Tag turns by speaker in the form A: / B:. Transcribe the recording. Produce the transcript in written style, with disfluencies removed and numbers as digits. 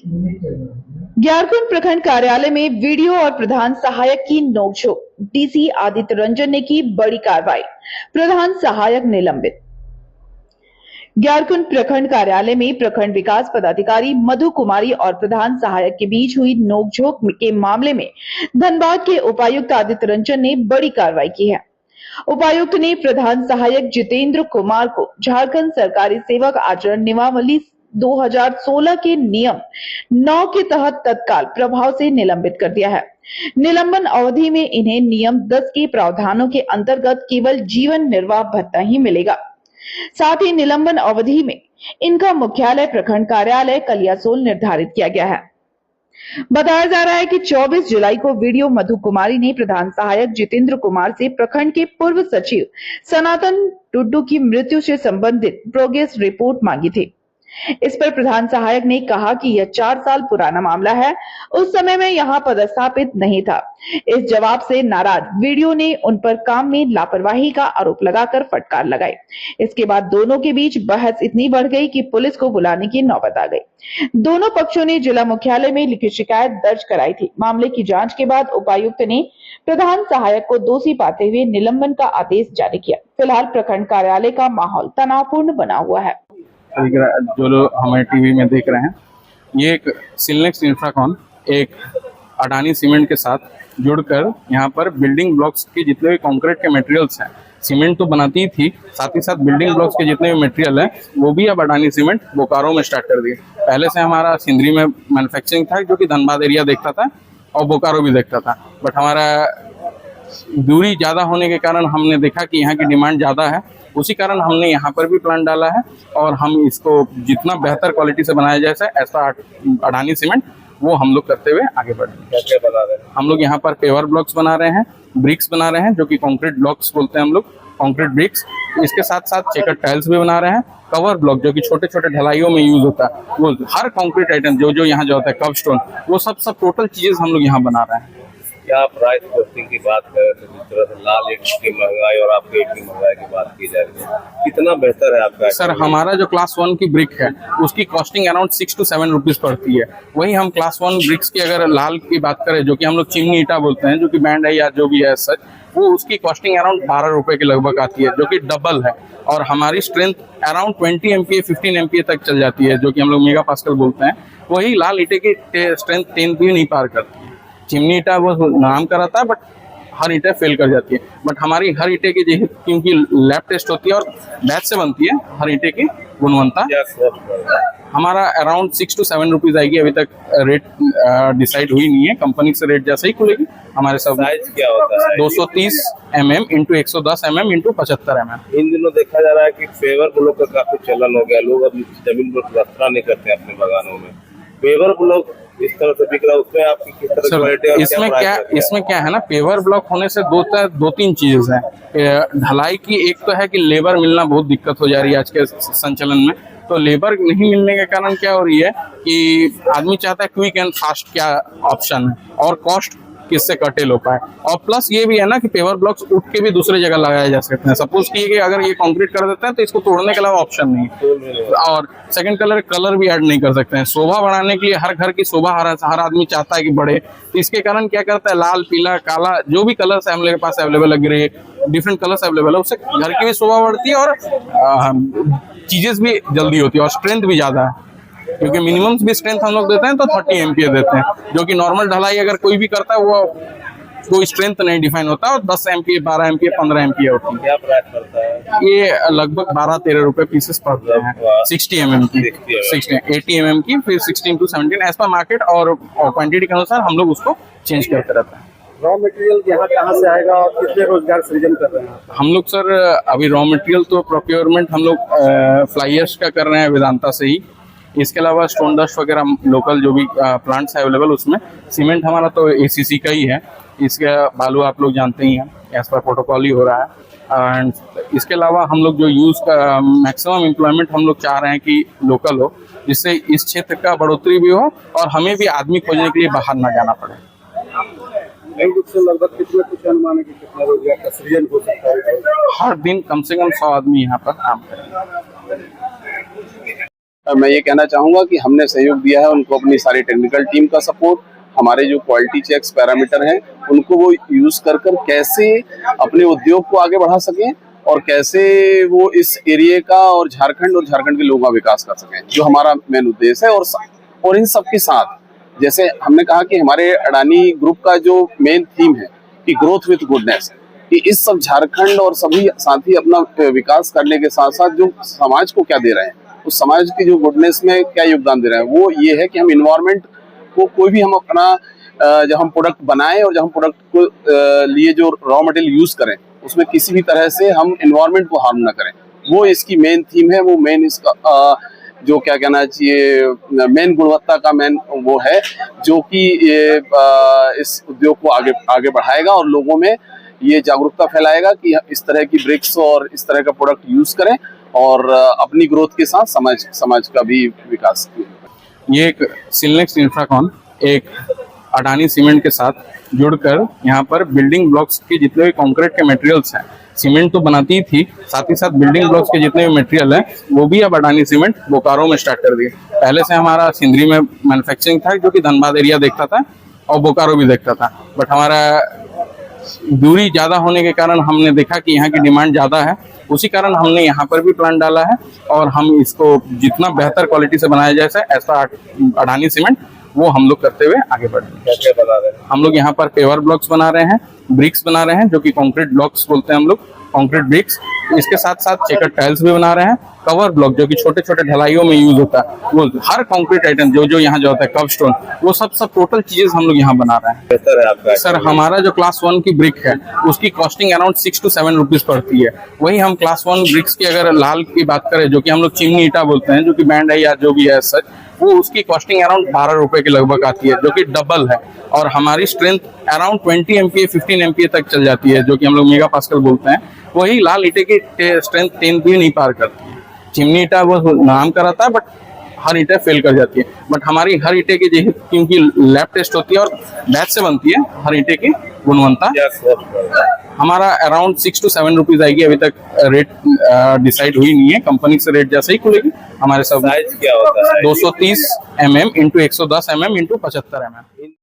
A: ग्यारकुंड प्रखंड कार्यालय में वीडियो और प्रधान सहायक की नोकझोंक। डीसी आदित्य रंजन ने की बड़ी कार्रवाई, प्रधान सहायक निलंबित। ग्यारकुंड प्रखंड कार्यालय में प्रखंड विकास पदाधिकारी मधु कुमारी और प्रधान सहायक के बीच हुई नोकझोंक के मामले में धनबाद के उपायुक्त आदित्य रंजन ने बड़ी कार्रवाई की है। उपायुक्त ने प्रधान सहायक जितेंद्र कुमार को झारखंड सरकारी सेवक आचरण नियमावली 2016 के नियम 9 के तहत तत्काल प्रभाव से निलंबित कर दिया है। निलंबन अवधि में इन्हें नियम 10 के प्रावधानों के अंतर्गत केवल जीवन निर्वाह भत्ता ही मिलेगा। साथ ही निलंबन अवधि में इनका मुख्यालय प्रखंड कार्यालय कलियासोल निर्धारित किया गया है। बताया जा रहा है कि 24 जुलाई को वीडियो मधु कुमारी ने प्रधान सहायक जितेंद्र कुमार से प्रखंड के पूर्व सचिव सनातन टुड्डू की मृत्यु से संबंधित प्रोग्रेस रिपोर्ट मांगी थी। इस पर प्रधान सहायक ने कहा कि यह 4 साल पुराना मामला है, उस समय में यहां पदस्थापित नहीं था। इस जवाब से नाराज वीडियो ने उन पर काम में लापरवाही का आरोप लगाकर फटकार लगाई। इसके बाद दोनों के बीच बहस इतनी बढ़ गई कि पुलिस को बुलाने की नौबत आ गई। दोनों पक्षों ने जिला मुख्यालय में लिखित शिकायत दर्ज कराई थी। मामले की जांच के बाद उपायुक्त ने प्रधान सहायक को दोषी पाते हुए निलंबन का आदेश जारी किया। फिलहाल प्रखंड कार्यालय का माहौल तनावपूर्ण बना हुआ है।
B: जो लोग हमें टीवी में देख रहे हैं, ये एक सिलनेक्स इंफ्राकॉन एक अडानी सीमेंट के साथ जुड़कर यहाँ पर बिल्डिंग ब्लॉक्स के जितने भी कंक्रीट के मटेरियल्स हैं, सीमेंट तो बनाती ही थी, साथ ही साथ बिल्डिंग ब्लॉक्स के जितने भी मटेरियल हैं वो भी अब अडानी सीमेंट बोकारो में स्टार्ट कर दिए। पहले से हमारा सिंदरी में मैन्युफैक्चरिंग था जो कि धनबाद एरिया देखता था और बोकारो भी देखता था, बट हमारा दूरी ज़्यादा होने के कारण हमने देखा कि यहाँ की डिमांड ज़्यादा है, उसी कारण हमने यहाँ पर भी प्लांट डाला है और हम इसको जितना बेहतर क्वालिटी से बनाया जाए ऐसा अडानी सीमेंट वो हम लोग करते हुए आगे बढ़ रहे हैं। क्या बना रहे हैं हम लोग? यहाँ पर पेवर ब्लॉक्स बना रहे हैं, ब्रिक्स बना रहे हैं जो कि कंक्रीट ब्लॉक्स बोलते हैं हम लोग, कंक्रीट ब्रिक्स। इसके साथ साथ चेकर टाइल्स भी बना रहे हैं, कवर ब्लॉक जो कि छोटे छोटे ढलाइयों में यूज होता है, वो हर कंक्रीट आइटम जो यहाँ जो होता है, कव स्टोन, वो सब टोटल चीजें हम लोग यहाँ बना रहे हैं।
C: क्या प्राइस कॉस्टिंग की बात करें तो जिस तरह से लाल ईंट की महंगाई और आपके ईंट की महंगाई की बात की जा रही है, कितना बेहतर है आपका?
B: सर, हमारा जो क्लास 1 की ब्रिक है उसकी कॉस्टिंग अराउंड 6 to 7 रुपीज पड़ती है। वही हम क्लास 1 ब्रिक्स की अगर लाल की बात करें जो कि हम लोग चिमनी ईटा बोलते हैं, जो कि बैंड है या जो भी है सच, वो उसकी कॉस्टिंग अराउंड 12 रुपए के लगभग आती है, जो कि डबल है। और हमारी स्ट्रेंथ अराउंड 20 MPa 15 MPa तक चल जाती है, जो कि हम लोग मेगा पास्कल बोलते हैं। वही लाल ईटे की स्ट्रेंथ 10 भी नहीं पार करती है। चिमनी ईटा वो नाम का रहता है बट हर ईटे फेल कर जाती है, बट हमारी हर ईटे की क्योंकि लैब टेस्ट होती है और बैच से बनती है, हर ईटे की गुणवत्ता हमारा अराउंड 6 to 7 रुपीज आएगी। अभी तक रेट डिसाइड हुई नहीं है, कंपनी से रेट जैसे ही खुलेगी हमारे सब।
C: साइज क्या होता है?
B: 230 mm × 110 mm × 75 mm।
C: इन दिनों देखा जा रहा है कि फेवर ब्लॉक का काफी चलन हो गया, लोग अब जमीन पर प्लास्टर नहीं करते अपने बागानों में। पेवर ब्लॉक इस तरह से बिक रहा है, उसमें आपकी किस तरह की क्वालिटी और
B: इसमें क्या है ना, पेवर ब्लॉक होने से दो तीन चीजें हैं। ढलाई की एक तो है कि लेबर मिलना बहुत दिक्कत हो जा रही है आज के संचलन में, तो लेबर नहीं मिलने के कारण क्या हो रही है कि आदमी चाहता है क्विक एंड फास्ट क्या ऑप्शन है और कॉस्ट किससे कटेल हो पाए। और प्लस ये भी है ना कि पेवर ब्लॉक्स उठ के भी दूसरे जगह लगाए जा सकते हैं। सपोज कि अगर ये कंक्रीट कर देते हैं तो इसको तोड़ने के अलावा ऑप्शन नहीं है। और सेकंड कलर भी ऐड नहीं कर सकते हैं। शोभा बढ़ाने के लिए हर घर की शोभा हर आदमी चाहता है कि बढ़े, तो इसके कारण क्या करता है, लाल पीला काला जो भी कलर्स है हम लोग के पास अवेलेबल है, ग्रे डिफरेंट कलर्स अवेलेबल है, उससे घर की भी शोभा बढ़ती है और चीजें भी जल्दी होती है और स्ट्रेंथ भी ज्यादा है, क्योंकि मिनिमम भी स्ट्रेंथ हम लोग देते हैं तो 30 MPa देते हैं, जो कि नॉर्मल ढलाई अगर कोई भी करता है वो कोई स्ट्रेंथ नहीं डिफाइन होता और 10 MPa 12 MPa 15 MPa होती है।
C: क्या प्राइस पड़ता है?
B: ये लगभग 12-13 रुपए पीसेस पड़ते हैं। 60 mm की, 80 mm की, फिर 16 to 17 एज पर मार्केट और क्वांटिटी के अनुसार हम लोग उसको चेंज करते रहते हैं।
D: रॉ मटेरियल यहाँ कहाँ से आएगा और कितने रोजगार सृजन कर रहे हैं
B: हम लोग? सर, अभी रॉ मटेरियल तो प्रोक्योरमेंट हम लोग फ्लाइयर्स का कर रहे हैं वेदांता से ही। इसके अलावा स्टोन डस्ट वगैरह लोकल जो भी प्लांट्स है अवेलेबल, उसमें सीमेंट हमारा तो ACC का ही है। इसके बालू आप लोग जानते ही हैं, एज पर प्रोटोकॉल ही हो रहा है। एंड इसके अलावा हम लोग जो यूज़ का मैक्सिमम एम्प्लॉयमेंट हम लोग चाह रहे हैं कि लोकल हो, जिससे इस क्षेत्र का बढ़ोतरी भी हो और हमें भी आदमी खोजने के लिए बाहर ना जाना पड़े।
D: लगभग कितने कुछ अनुमान है कि कितना रोजगार का सृजन हो सकता है?
B: हर दिन कम से कम 100 आदमी यहाँ पर काम करें।
E: मैं ये कहना चाहूँगा कि हमने सहयोग दिया है उनको, अपनी सारी टेक्निकल टीम का सपोर्ट, हमारे जो क्वालिटी चेक्स पैरामीटर हैं उनको वो यूज़ कर कैसे अपने उद्योग को आगे बढ़ा सकें और कैसे वो इस एरिया का और झारखंड के लोगों का विकास कर सकें, जो हमारा मेन उद्देश्य है। और इन सब के साथ जैसे हमने कहा कि हमारे अडानी ग्रुप का जो मेन थीम है कि ग्रोथ विथ गुडनेस, कि इस सब झारखंड और सभी साथी अपना विकास करने के साथ साथ जो समाज को क्या दे रहे हैं, उस समाज की जो गुडनेस में क्या योगदान दे रहे हैं, वो ये है कि हम इन्वायरमेंट को कोई भी हम अपना जब हम प्रोडक्ट बनाएं और जब हम प्रोडक्ट को लिए जो रॉ मटेरियल यूज करें उसमें किसी भी तरह से हम इन्वायरमेंट को हार्म ना करें। वो इसकी मेन थीम है, वो मेन इसका जो क्या कहना चाहिए मेन गुणवत्ता का मेन वो है जो कि ये इस उद्योग को आगे बढ़ाएगा और लोगों में ये जागरूकता फैलाएगा कि इस तरह की ब्रिक्स और इस तरह का प्रोडक्ट यूज करें और अपनी ग्रोथ के साथ समाज का भी विकास करें।
B: ये एक सिलनेक्स इंफ्राकॉन एक अडानी सीमेंट के साथ जुड़कर यहाँ पर बिल्डिंग ब्लॉक्स के जितने भी कंक्रीट के मटेरियल्स हैं, सीमेंट तो बनाती ही थी, साथ ही साथ बिल्डिंग ब्लॉक्स के जितने भी मटेरियल हैं वो भी अब अडानी सीमेंट बोकारो में स्टार्ट कर दिए। पहले से हमारा सिंदरी में मैन्युफैक्चरिंग था जो कि धनबाद एरिया देखता था और बोकारो भी देखता था, बट हमारा दूरी ज़्यादा होने के कारण हमने देखा कि यहाँ की डिमांड ज़्यादा है, उसी कारण हमने यहाँ पर भी प्लांट डाला है और हम इसको जितना बेहतर क्वालिटी से बनाया जाए ऐसा अडानी सीमेंट वो हम लोग करते हुए आगे बढ़ रहे हैं।
C: क्या बना रहे हैं?
B: हम लोग यहाँ पर पेवर ब्लॉक्स बना रहे हैं, ब्रिक्स बना रहे हैं जो कि कंक्रीट ब्लॉक्स बोलते हैं हम लोग, कंक्रीट ब्रिक्स। इसके साथ साथ चेकर टाइल्स भी बना रहे हैं, कवर ब्लॉक जो कि छोटे छोटे ढलाइयों में यूज होता है, वो हर कंक्रीट आइटम जो यहाँ जो होता है, कव स्टोन, वो सब टोटल चीजें हम लोग यहाँ बना रहे हैं।
C: बेहतर है आपका?
B: सर हमारा जो क्लास 1 की ब्रिक है उसकी कॉस्टिंग अराउंड 6 to 7 रुपीज पड़ती है। वही हम क्लास 1 ब्रिक्स की अगर लाल की बात करें जो कि हम लोग चिमनी ईटा बोलते हैं, जो कि बैंड है या जो भी है सच, वो उसकी कॉस्टिंग अराउंड 12 रुपए के लगभग आती है, जो कि डबल है। और हमारी स्ट्रेंथ अराउंड 20 MPa 15 MPa तक चल जाती है, जो कि हम लोग मेगा पास्कल बोलते हैं। वही लाल ईटे की स्ट्रेंथ 10 भी नहीं पार करती है। चिमनी ईटा वो नाम का रहता है बट हर ईटे फेल कर जाती है, बट हमारी हर ईटे की क्योंकि लैब टेस्ट होती है और बैच से बनती है, हर ईटे की गुणवत्ता हमारा अराउंड 6 to 7 रुपीज आएगी। अभी तक रेट डिसाइड हुई नहीं है, कंपनी से रेट जैसे ही खुलेगी हमारे सब।
C: साइज क्या होता है?
B: 230 mm × 110 mm × 75 mm।